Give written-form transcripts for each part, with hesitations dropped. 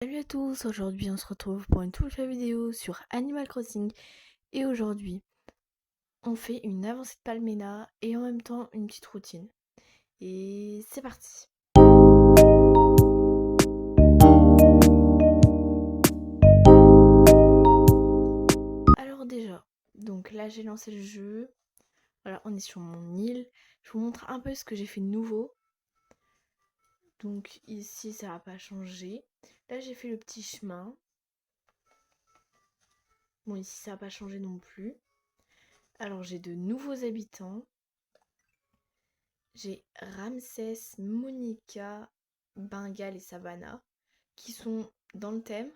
Salut à tous, aujourd'hui on se retrouve pour une toute nouvelle vidéo sur Animal Crossing et aujourd'hui on fait une avancée de Palmena et en même temps une petite routine. Et c'est parti. Alors déjà, donc là j'ai lancé le jeu, voilà on est sur mon île, je vous montre un peu ce que j'ai fait de nouveau. Donc ici ça n'a pas changé, là j'ai fait le petit chemin, bon ici ça n'a pas changé non plus. Alors j'ai de nouveaux habitants. J'ai Ramsès, Monica, Bengal et Savannah qui sont dans le thème.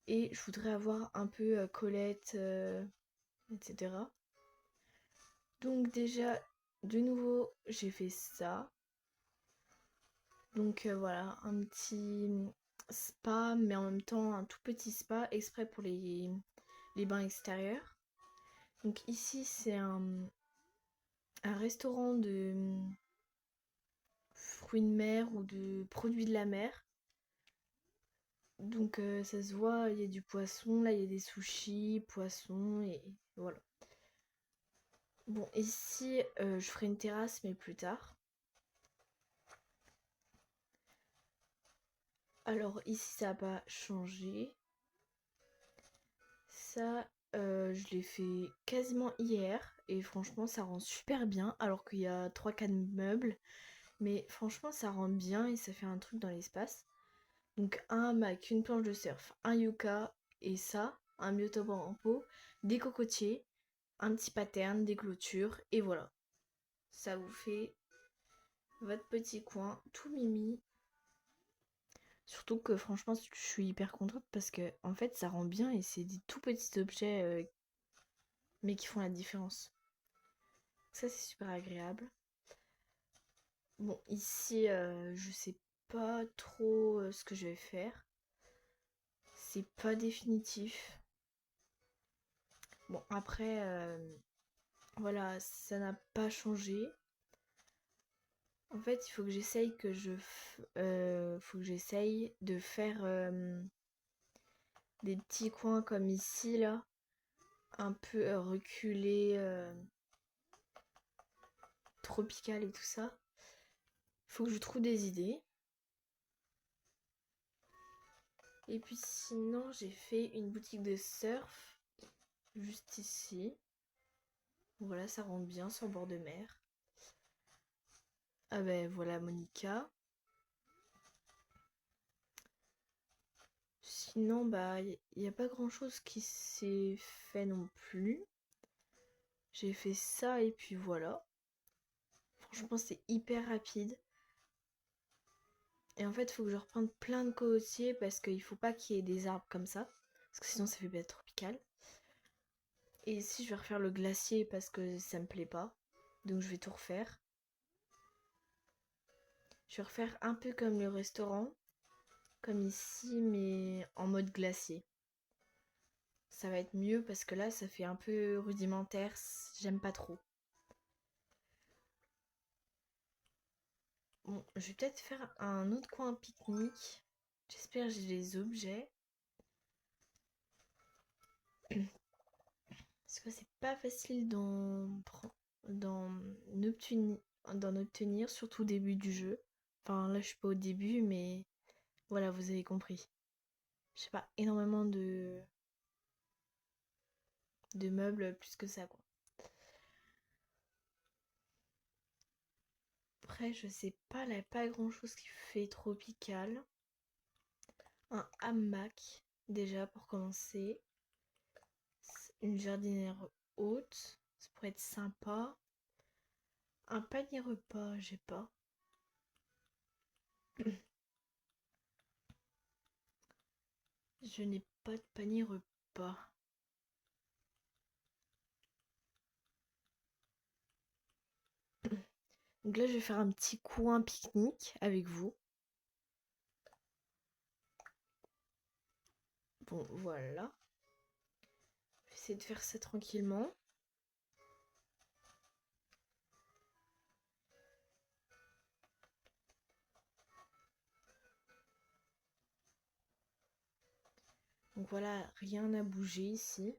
Et je voudrais avoir un peu Colette, etc. Donc déjà, de nouveau, j'ai fait ça. Donc voilà, un petit spa, mais en même temps un tout petit spa exprès pour les bains extérieurs. Donc ici, c'est un restaurant de fruits de mer ou de produits de la mer. Donc ça se voit, il y a du poisson, là il y a des sushis, poissons et voilà. Bon, ici je ferai une terrasse mais plus tard. Alors ici ça n'a pas changé. Ça je l'ai fait quasiment hier et franchement ça rend super bien alors qu'il y a 3-4 meubles. Mais franchement ça rend bien et ça fait un truc dans l'espace. Donc un hamac, une planche de surf, un yucca et ça, un biotope en pot, des cocotiers, un petit pattern, des clôtures et voilà. Ça vous fait votre petit coin tout mimi. Surtout que franchement je suis hyper contente parce que en fait ça rend bien et c'est des tout petits objets mais qui font la différence. Ça c'est super agréable. Bon ici je sais pas trop ce que je vais faire. C'est pas définitif. Bon après voilà ça n'a pas changé. En fait il faut que j'essaye faut que j'essaye de faire des petits coins comme ici là, un peu reculés, tropical et tout ça. Faut que je trouve des idées. Et puis sinon j'ai fait une boutique de surf juste ici. Voilà, ça rend bien sur bord de mer. Ah ben voilà Monica. Sinon bah il n'y a pas grand chose qui s'est fait non plus. J'ai fait ça et puis voilà. Franchement c'est hyper rapide. Et en fait il faut que je reprenne plein de cocotiers parce qu'il faut pas qu'il y ait des arbres comme ça. Parce que sinon ça fait bête tropical. Et ici je vais refaire le glacier parce que ça me plaît pas. Donc je vais tout refaire. Je vais refaire un peu comme le restaurant. Comme ici mais en mode glacier. Ça va être mieux parce que là ça fait un peu rudimentaire. J'aime pas trop. Bon, je vais peut-être faire un autre coin pique-nique. J'espère que j'ai les objets. Parce que c'est pas facile d'en obtenir, surtout au début du jeu. Enfin là je suis pas au début mais voilà vous avez compris. J'ai pas énormément de meubles plus que ça quoi. Après je sais pas, là pas grand chose qui fait tropical. Un hamac déjà pour commencer. Une jardinière haute, ça pourrait être sympa. Un panier repas, j'ai pas. Je n'ai pas de panier repas. Donc là, je vais faire un petit coin pique-nique avec vous. Bon, voilà. Je vais essayer de faire ça tranquillement. Donc voilà, rien n'a bougé ici.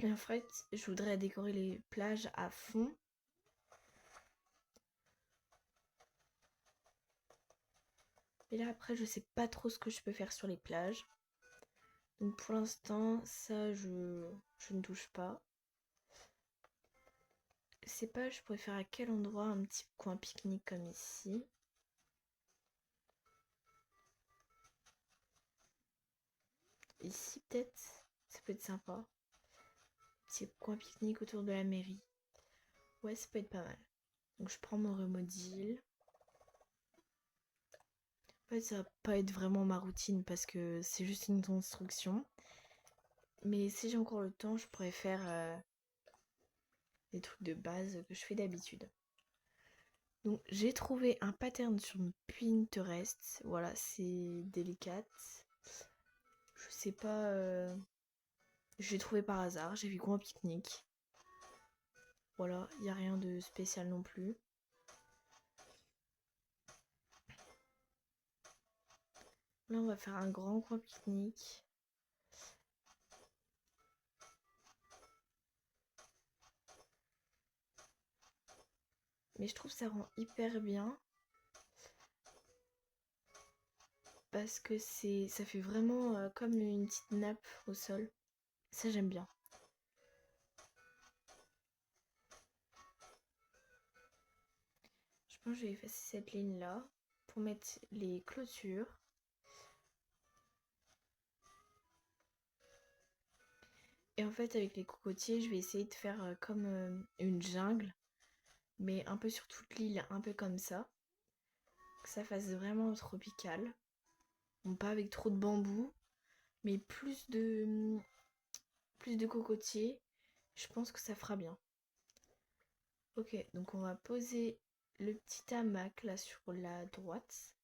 Et en fait, je voudrais décorer les plages à fond. Et là après, je sais pas trop ce que je peux faire sur les plages. Donc pour l'instant, ça, je ne touche pas. Je sais pas, je pourrais faire à quel endroit un petit coin pique-nique comme ici. Ici peut-être, ça peut être sympa. Petit coin pique-nique autour de la mairie. Ouais, ça peut être pas mal. Donc je prends mon remodile. En fait, ça va pas être vraiment ma routine parce que c'est juste une construction. Mais si j'ai encore le temps, je pourrais faire des trucs de base que je fais d'habitude. Donc j'ai trouvé un pattern sur Pinterest. Voilà, c'est délicat. Je sais pas. Je l'ai trouvé par hasard. J'ai vu coin pique-nique. Voilà, il n'y a rien de spécial non plus. Là, on va faire un grand coin pique-nique. Mais je trouve que ça rend hyper bien. Parce que ça fait vraiment comme une petite nappe au sol. Ça, j'aime bien. Je pense que je vais effacer cette ligne-là pour mettre les clôtures. Et en fait, avec les cocotiers, je vais essayer de faire comme une jungle, mais un peu sur toute l'île, un peu comme ça. Que ça fasse vraiment tropical. Bon, pas avec trop de bambou, mais plus de cocotiers. Je pense que ça fera bien. Ok, donc on va poser le petit hamac là sur la droite.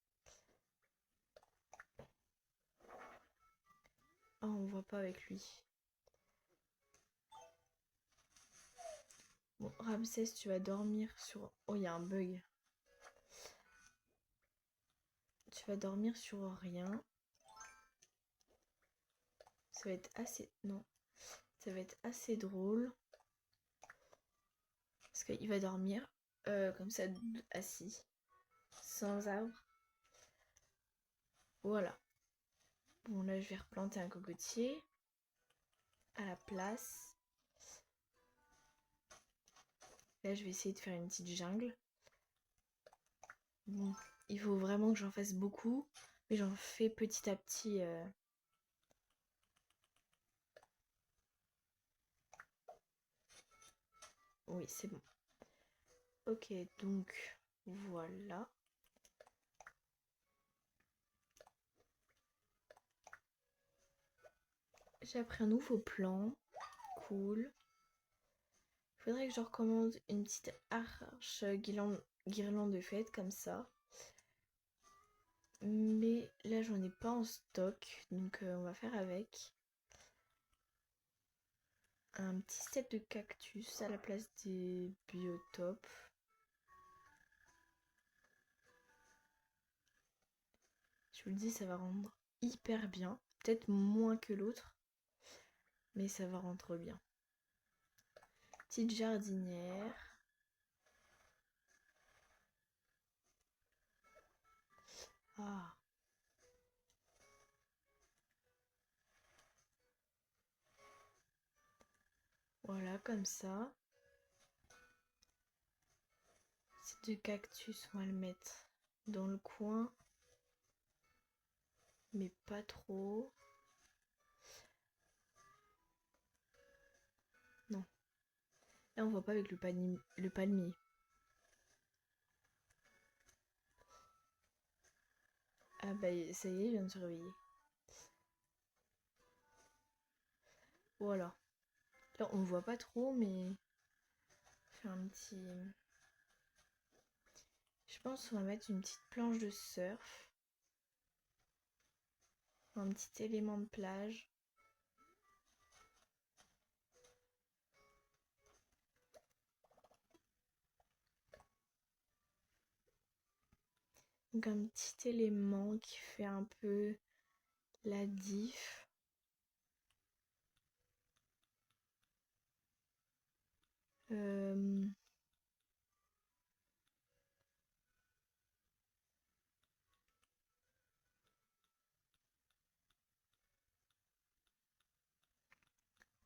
Ah, on voit pas avec lui. Bon, Ramsès, tu vas dormir sur... Oh, il y a un bug. Tu vas dormir sur rien. Ça va être assez... Non. Ça va être assez drôle. Parce qu'il va dormir comme ça, assis. Sans arbre. Voilà. Bon, là, je vais replanter un cocotier. À la place. Là, je vais essayer de faire une petite jungle. Bon, il faut vraiment que j'en fasse beaucoup. Mais j'en fais petit à petit. Oui, c'est bon. Ok, donc voilà. J'ai appris un nouveau plan. Cool. Faudrait que je recommande une petite arche guirlande de fête comme ça. Mais là, j'en ai pas en stock. Donc, on va faire avec. Un petit set de cactus à la place des biotopes. Je vous le dis, ça va rendre hyper bien. Peut-être moins que l'autre. Mais ça va rendre bien. Petite jardinière. Ah. Voilà, comme ça. Ces deux cactus, on va le mettre dans le coin. Mais pas trop. Non. Là, on voit pas avec le palmier. Ah bah ça y est, il vient de se réveiller. Voilà. Là, on voit pas trop, mais... Faire un petit... Je pense qu'on va mettre une petite planche de surf. Un petit élément de plage. Donc un petit élément qui fait un peu la diff.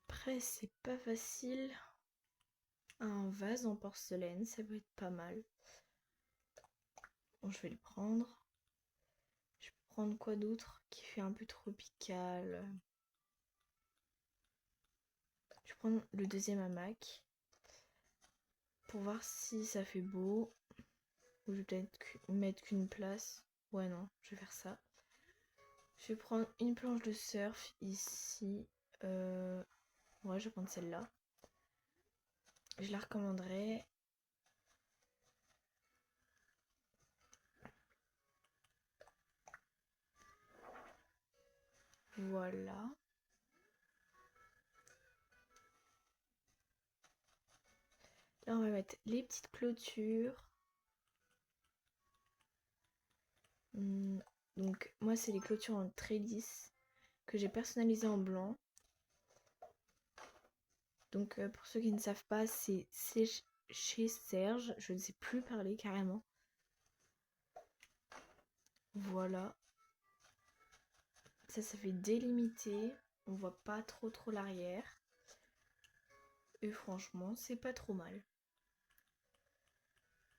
Après, c'est pas facile. Un vase en porcelaine, ça peut être pas mal. Bon, je vais le prendre. Je peux prendre quoi d'autre qui fait un peu tropical? Je vais prendre le deuxième hamac pour voir si ça fait beau. Ou je vais peut-être mettre qu'une place. Ouais, non, je vais faire ça. Je vais prendre une planche de surf ici. Ouais, je vais prendre celle-là. Je la recommanderais. Voilà. Là, on va mettre les petites clôtures. Donc, moi, c'est les clôtures en tréllis que j'ai personnalisées en blanc. Donc, pour ceux qui ne savent pas, c'est chez Serge. Je ne sais plus parler carrément. Voilà. Ça fait délimité. On voit pas trop l'arrière. Et franchement, c'est pas trop mal.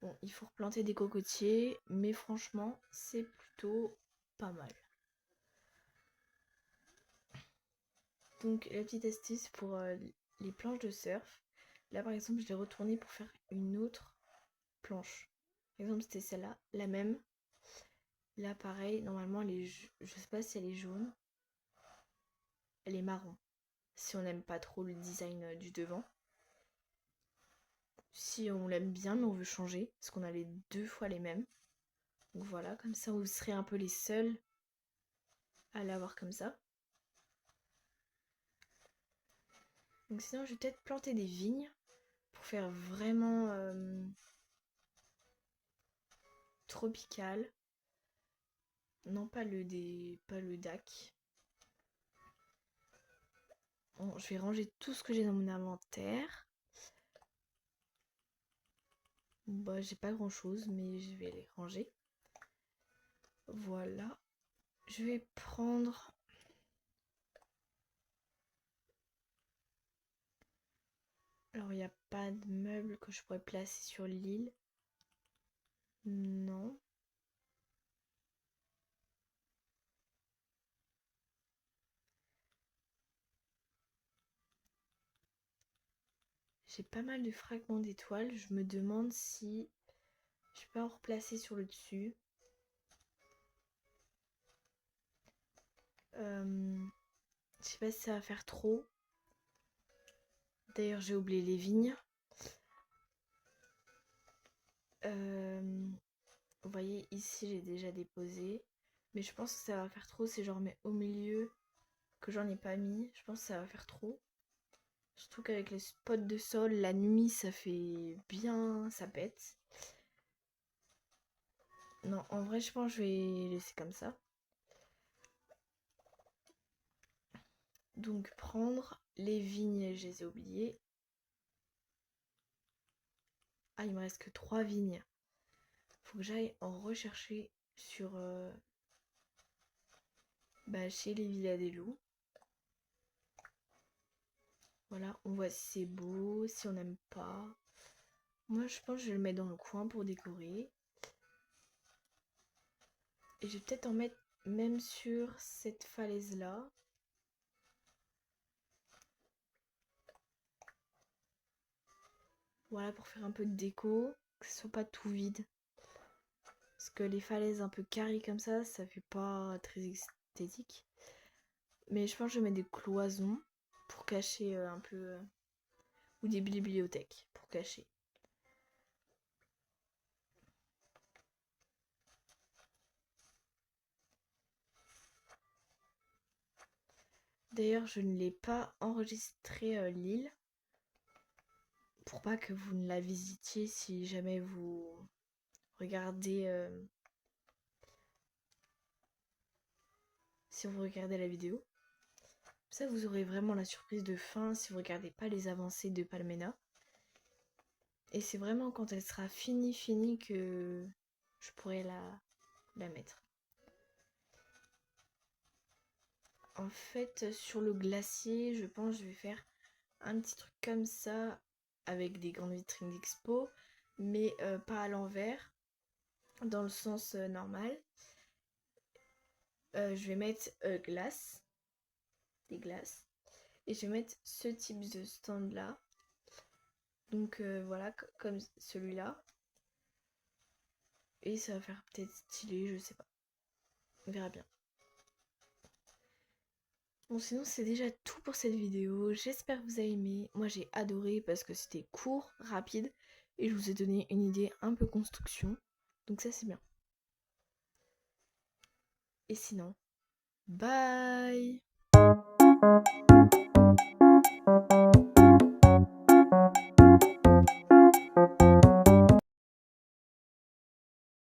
Bon, il faut replanter des cocotiers, mais franchement, c'est plutôt pas mal. Donc, la petite astuce pour les planches de surf. Là, par exemple, je l'ai retournée pour faire une autre planche. Par exemple, c'était celle-là, la même. Là, pareil, normalement, je sais pas si elle est jaune. Elle est marron. Si on n'aime pas trop le design du devant. Si on l'aime bien, mais on veut changer, parce qu'on a les deux fois les mêmes. Donc voilà, comme ça, vous serez un peu les seuls à l'avoir comme ça. Donc sinon, je vais peut-être planter des vignes pour faire vraiment tropical. Non, pas le DAC. Bon, je vais ranger tout ce que j'ai dans mon inventaire. Bah, j'ai pas grand chose, mais je vais les ranger. Voilà. Je vais prendre. Alors, il n'y a pas de meubles que je pourrais placer sur l'île. Non. J'ai pas mal de fragments d'étoiles. Je me demande si je peux en replacer sur le dessus. Je sais pas si ça va faire trop. D'ailleurs, j'ai oublié les vignes. Vous voyez, ici, j'ai déjà déposé. Mais je pense que ça va faire trop si j'en remets au milieu, que j'en ai pas mis. Je pense que ça va faire trop. Surtout qu'avec les spots de sol, la nuit, ça fait bien... ça pète. Non, en vrai, je pense que je vais laisser comme ça. Donc, prendre les vignes, je les ai oubliées. Ah, il me reste que 3 vignes. Faut que j'aille en rechercher sur... chez les Villas des Loups. Voilà, on voit si c'est beau, si on n'aime pas. Moi, je pense que je vais le mettre dans le coin pour décorer. Et je vais peut-être en mettre même sur cette falaise-là. Voilà, pour faire un peu de déco, que ce soit pas tout vide. Parce que les falaises un peu carrées comme ça fait pas très esthétique. Mais je pense que je vais mettre des cloisons pour cacher un peu... ou des bibliothèques pour cacher. D'ailleurs, je ne l'ai pas enregistré l'île. Pour pas que vous ne la visitiez si jamais vous regardez si vous regardez la vidéo. Ça, vous aurez vraiment la surprise de fin si vous regardez pas les avancées de Palmena. Et c'est vraiment quand elle sera finie que je pourrai la mettre. En fait, sur le glacier, je pense que je vais faire un petit truc comme ça avec des grandes vitrines d'expo, mais pas à l'envers, dans le sens normal. Je vais mettre des glaces, et je vais mettre ce type de stand là. Donc voilà, comme celui-là. Et ça va faire peut-être stylé, je sais pas. On verra bien. Bon, sinon c'est déjà tout pour cette vidéo. J'espère que vous avez aimé. Moi j'ai adoré parce que c'était court, rapide. Et je vous ai donné une idée un peu construction. Donc ça c'est bien. Et sinon, bye!